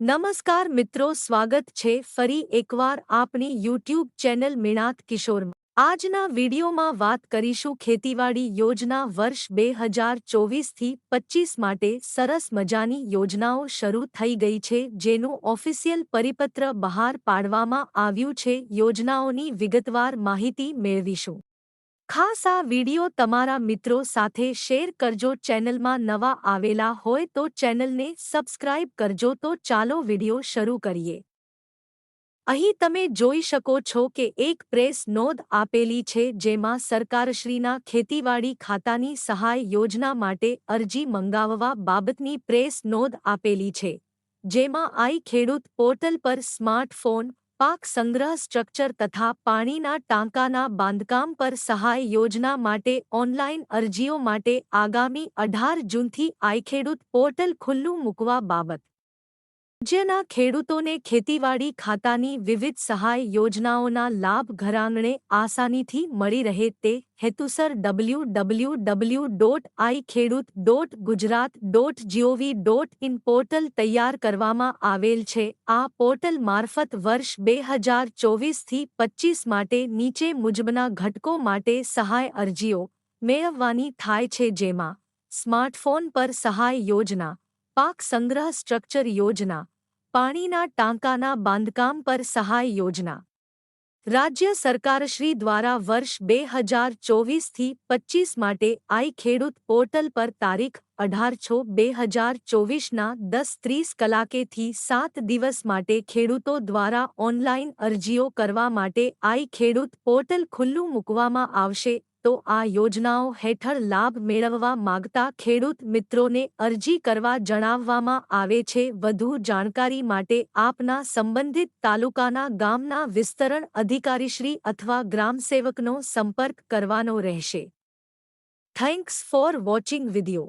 નમસ્કાર મિત્રો, સ્વાગત છે ફરી એકવાર આપણી યુટ્યુબ ચેનલ મિણાત કિશોરમાં। આજના વિડીયોમાં વાત કરીશું ખેતીવાડી યોજના વર્ષ 2024થી 25 માટે સરસ મજાની યોજનાઓ શરૂ થઈ ગઈ છે, જેનું ઓફિશિયલ પરિપત્ર બહાર પાડવામાં આવ્યું છે। યોજનાઓની વિગતવાર માહિતી મેળવીશું। ખાસ આ વિડિયો તમારા મિત્રો સાથે શેર કરજો। ચેનલમાં નવા આવેલા હોય તો ચેનલને સબસ્ક્રાઇબ કરજો। તો ચાલો વિડિયો શરૂ કરીએ। અહીં તમે જોઈ શકો છો કે એક પ્રેસ નોંધ આપેલી છે, જેમાં સરકારશ્રીના ખેતીવાડી ખાતાની સહાય યોજના માટે અરજી મંગાવવા બાબતની પ્રેસ નોંધ આપેલી છે, જેમાં આઈ ખેડૂત પોર્ટલ પર સ્માર્ટફોન, પાક સંગ્રહ સ્ટ્રક્ચર તથા પાણીના ટાંકાના બાંધકામ પર સહાય યોજના માટે ઓનલાઈન અરજીઓ માટે આગામી 18 જૂનથી આઈખેડૂત પોર્ટલ ખુલ્લું મૂકવા બાબત રાજ્યના ખેડૂતોને ખેતીવાડી ખાતાની વિવિધ સહાય યોજનાઓના લાભ ઘરઆંગણે આસાનીથી મળી રહે તે હેતુસર www.ikhedut.gujarat.gov.in પોર્ટલ તૈયાર કરવામાં આવેલ છે। આ પોર્ટલ મારફત વર્ષ 2024થી 25 માટે નીચે મુજબના ઘટકો માટે સહાય અરજીઓ મેળવવાની થાય છે, જેમાં સ્માર્ટફોન પર સહાય યોજના, પાક સંગ્રહ સ્ટ્રક્ચર યોજના, પાણીના ટાંકાના બાંધકામ પર સહાય યોજના। રાજ્ય સરકારશ્રી દ્વારા વર્ષ 2024થી 25 માટે આઈ ખેડૂત પોર્ટલ પર તારીખ 18/6/2024ના 10:30 કલાકેથી 7 દિવસ માટે ખેડૂતો દ્વારા ઓનલાઈન અરજીઓ કરવા માટે આઈ ખેડૂત પોર્ટલ ખુલ્લું મૂકવામાં આવશે। તો આ યોજનાઓ હેઠળ લાભ મેળવવા માગતા ખેડૂત મિત્રોને અરજી કરવા જણાવવામાં આવે છે। વધુ જાણકારી માટે આપના સંબંધિત તાલુકાના ગામના વિસ્તરણ અધિકારીશ્રી અથવા ગ્રામસેવકનો સંપર્ક કરવાનો રહેશે। Thanks for watching video.